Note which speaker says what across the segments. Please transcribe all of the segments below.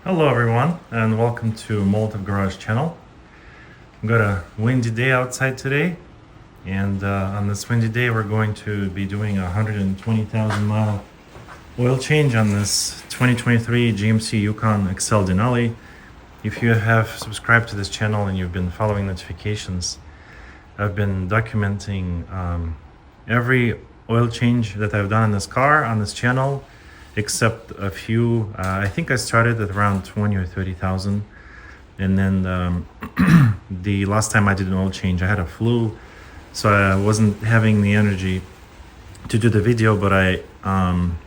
Speaker 1: Hello everyone and welcome to Molotov Garage channel. We've got a windy day outside today, and on this windy day we're going to be doing a 120,000 mile oil change on this 2023 GMC Yukon XL Denali. If you have subscribed to this channel and you've been following notifications, I've been documenting every oil change that I've done in this car on this channel, except a few. I think I started at around 20 or 30,000, and then the last time I did an oil change I had a flu, so I wasn't having the energy to do the video, but I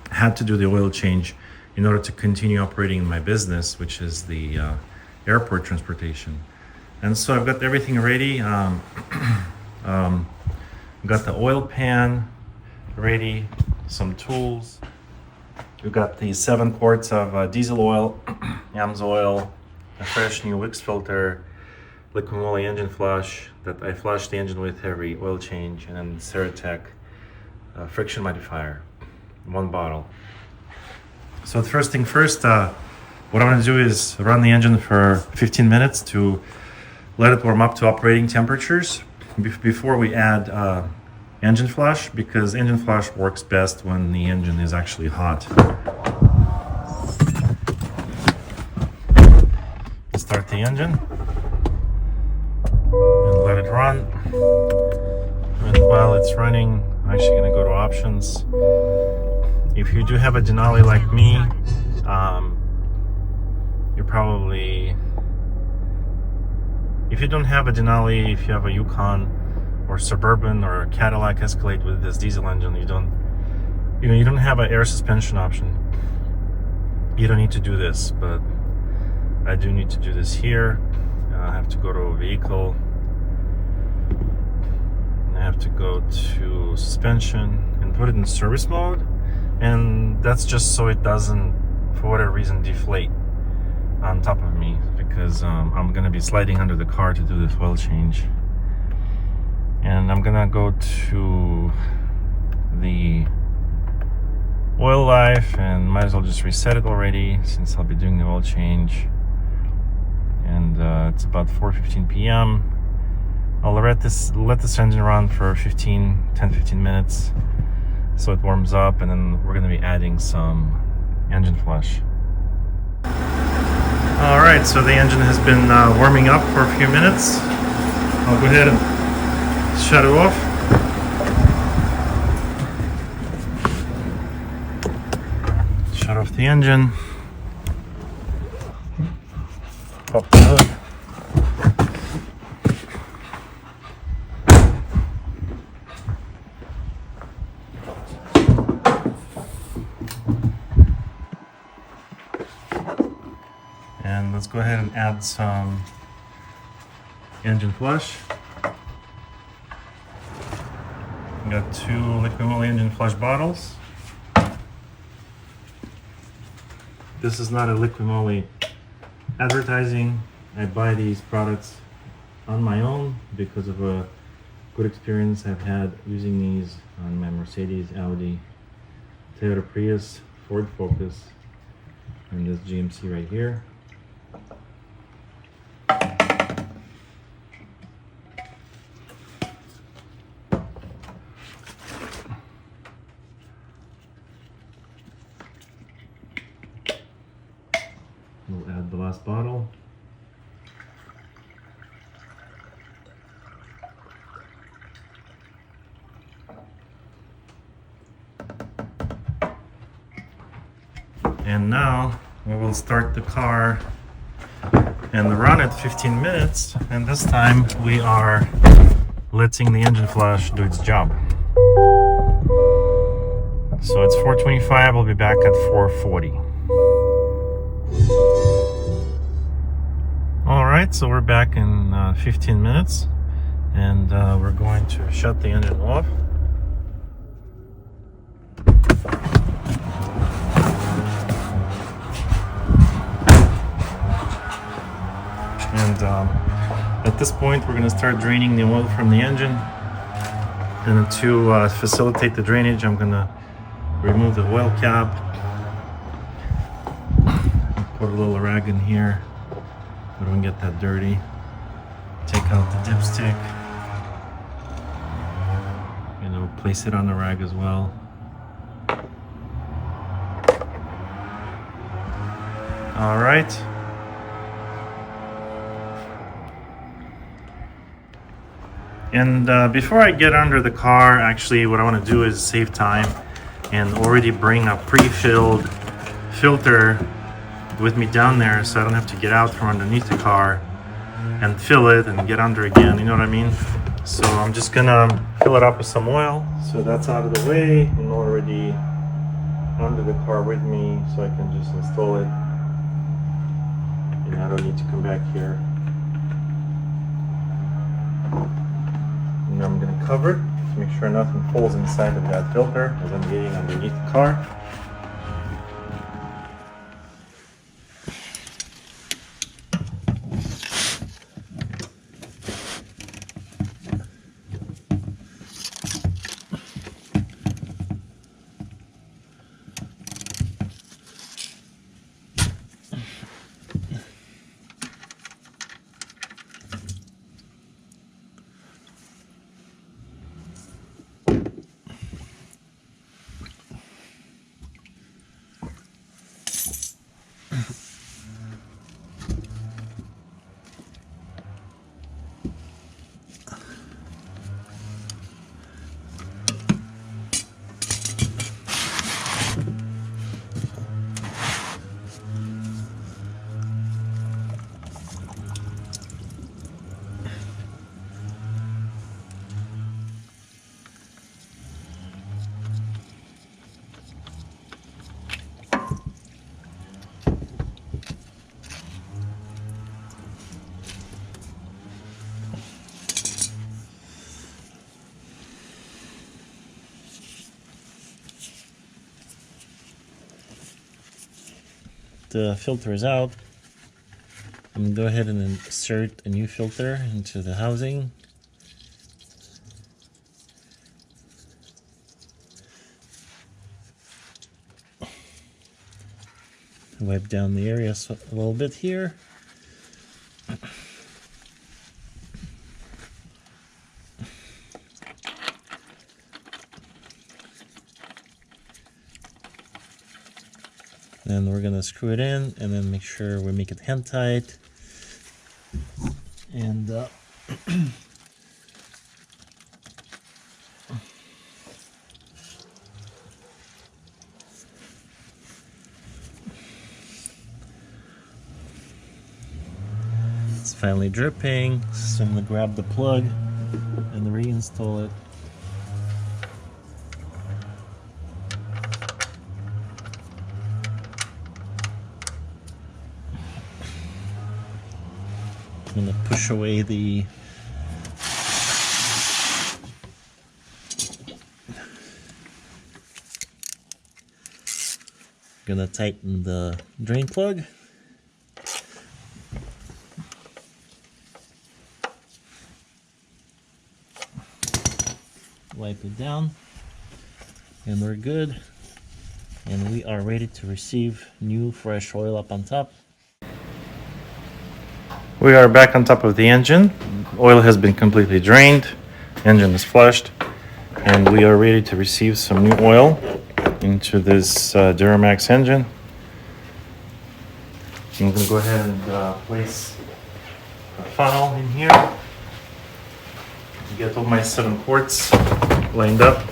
Speaker 1: had to do the oil change in order to continue operating my business, which is the airport transportation. And so I've got everything ready. Got the oil pan ready, some tools. We've got the 7 quarts of diesel oil, AMSOIL, a fresh new Wix filter, Liquimoly engine flush that I flush the engine with every oil change, and then Ceratec friction modifier, 1 bottle. So the first thing first, what I'm going to do is run the engine for 15 minutes to let it warm up to operating temperatures before we add engine flush, because engine flush works best when the engine is actually hot. Start the engine and let it run. And while it's running, I'm actually going to go to options. If you do have a Denali like me, you're probably, if you don't have a Denali, if you have a Yukon or Suburban or a Cadillac Escalade with this diesel engine, you don't have an air suspension option. You don't need to do this, but I do need to do this here. I have to go to a vehicle. I have to go to suspension and put it in service mode, and that's just so it doesn't, for whatever reason, deflate on top of me, because I'm gonna be sliding under the car to do this oil change. And I'm gonna go to the oil life, and might as well just reset it already since I'll be doing the oil change. And it's about 4:15 p.m. I'll let this engine run for 10-15 minutes so it warms up, and then we're gonna be adding some engine flush. All right, so the engine has been warming up for a few minutes. I'll go ahead and shut it off. Shut off the engine. Pop the hood. And let's go ahead and add some engine flush. Got 2 Liquimoly engine flush bottles. This is not a Liquimoly advertising. I buy these products on my own because of a good experience I've had using these on my Mercedes, Audi, Toyota Prius, Ford Focus, and this GMC right here. We'll add the last bottle. And now we will start the car and run it 15 minutes, and this time we are letting the engine flush do its job. So it's 4:25, we'll be back at 4:40. Alright, so we're back in 15 minutes, and we're going to shut the engine off. And at this point we're going to start draining the oil from the engine, and to facilitate the drainage I'm going to remove the oil cap, Put a little rag in here. We don't get that dirty. Take out the dipstick. You know, place it on the rag as well. All right. And before I get under the car, actually what I want to do is save time and already bring a pre-filled filter with me down there so I don't have to get out from underneath the car and fill it and get under again, you know what I mean? So I'm just gonna fill it up with some oil. So that's out of the way and already under the car with me, so I can just install it. And I don't need to come back here. And I'm going to cover it to make sure nothing falls inside of that filter as I'm getting underneath the car. The filter is out. I'm going to go ahead and insert a new filter into the housing. Wipe down the area a little bit here. Then we're gonna screw it in and then make sure we make it hand tight. And it's finally dripping, so I'm gonna grab the plug and reinstall it. I'm gonna push away the gonna tighten the drain plug. Wipe it down and we're good, and we are ready to receive new fresh oil up on top. We are back on top of the engine. Oil has been completely drained, engine is flushed, and we are ready to receive some new oil into this Duramax engine. I'm going to go ahead and place a funnel in here. Get all my 7 quarts lined up.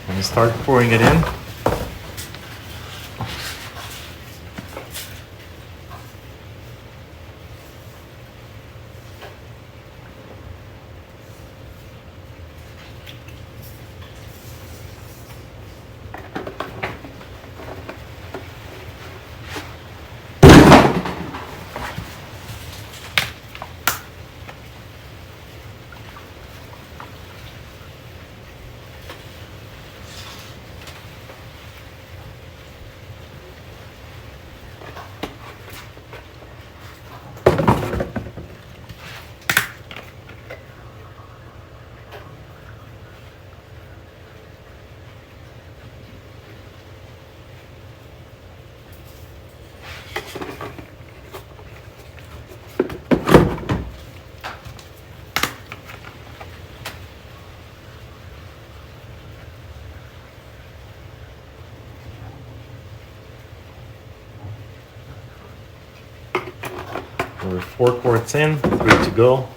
Speaker 1: And start pouring it in. we're 4 quarts in, 3 to go.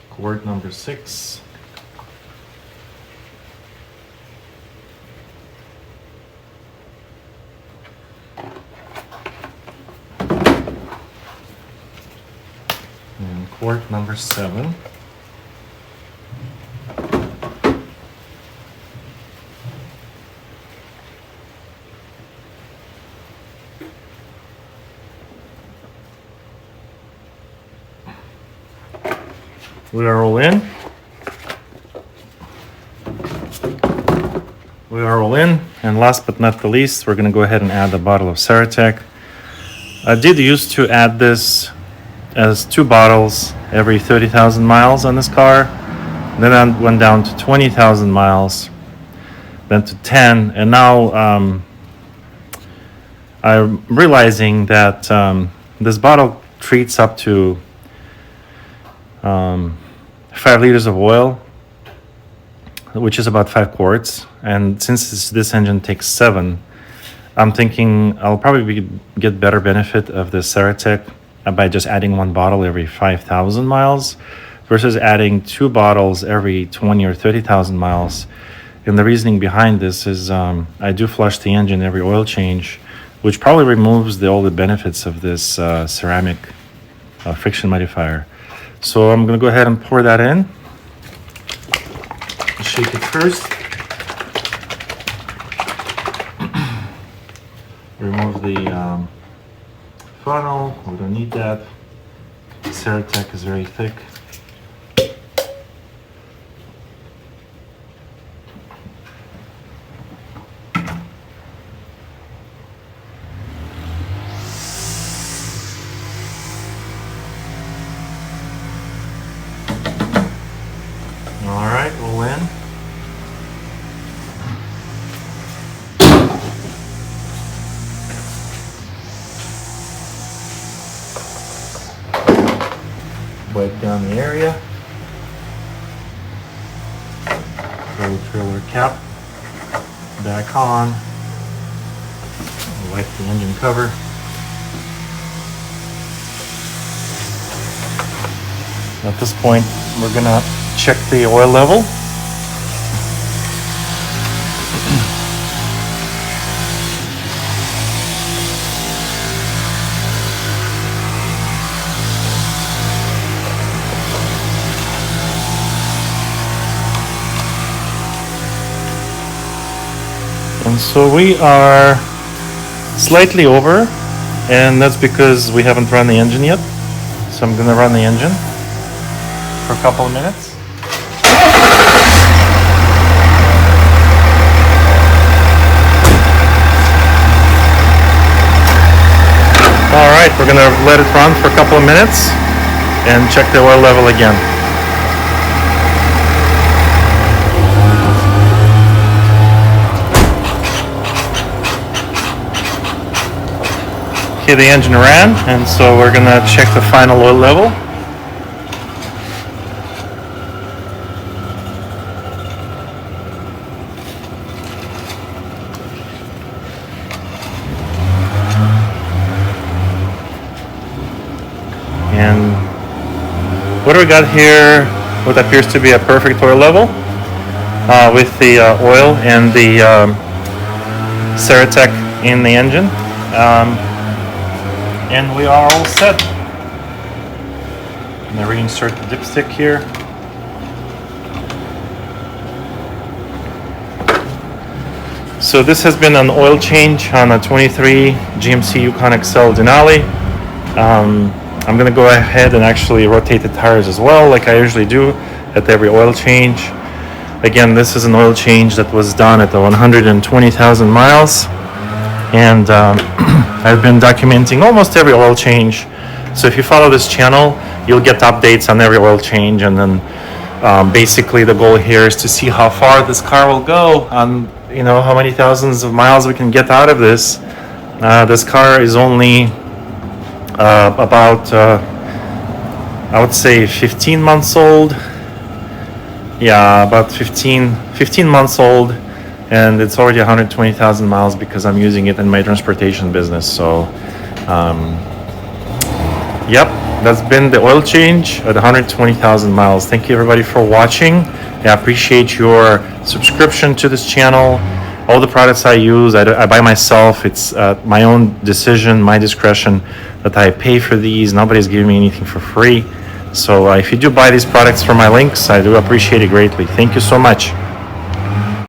Speaker 1: Quart number 6. And quart number 7. We are all in. We are all in. And last but not the least, we're going to go ahead and add a bottle of Ceratec. I did used to add this as 2 bottles every 30,000 miles on this car. Then I went down to 20,000 miles, then to 10. And now I'm realizing that this bottle treats up to 5 liters of oil, which is about 5 quarts. And since this engine takes 7, I'm thinking I'll probably get better benefit of the Ceratec by just adding 1 bottle every 5,000 miles versus adding 2 bottles every 20 or 30,000 miles. And the reasoning behind this is I do flush the engine every oil change, which probably removes all the benefits of this ceramic friction modifier. So I'm going to go ahead and pour that in. Shake it first. Remove the funnel. We don't need that. Ceratec is very thick. Wipe down the area. Roll trailer cap back on. Wipe the engine cover. At this point, we're gonna check the oil level. And so we are slightly over, and that's because we haven't run the engine yet. So I'm going to run the engine for a couple of minutes. All right, we're going to let it run for a couple of minutes and check the oil level again. Okay, the engine ran, and so we're gonna check the final oil level. And what do we got here? What appears to be a perfect oil level with the oil and the Ceratec in the engine. And we are all set. I'm going to reinsert the dipstick here. So this has been an oil change on a 23 GMC Yukon XL Denali. I'm going to go ahead and actually rotate the tires as well, like I usually do at every oil change. Again, this is an oil change that was done at the 120,000 miles. And I've been documenting almost every oil change. So if you follow this channel, you'll get updates on every oil change. And then basically the goal here is to see how far this car will go, on how many thousands of miles we can get out of this This car is only about I would say 15 months old. Yeah, about 15 months old, and it's already 120,000 miles because I'm using it in my transportation business. So yep, that's been the oil change at 120,000 miles. Thank you everybody for watching. I appreciate your subscription to this channel. All the products I use, I buy myself. It's my own decision, my discretion that I pay for these. Nobody's giving me anything for free. So if you do buy these products from my links, I do appreciate it greatly. Thank you so much.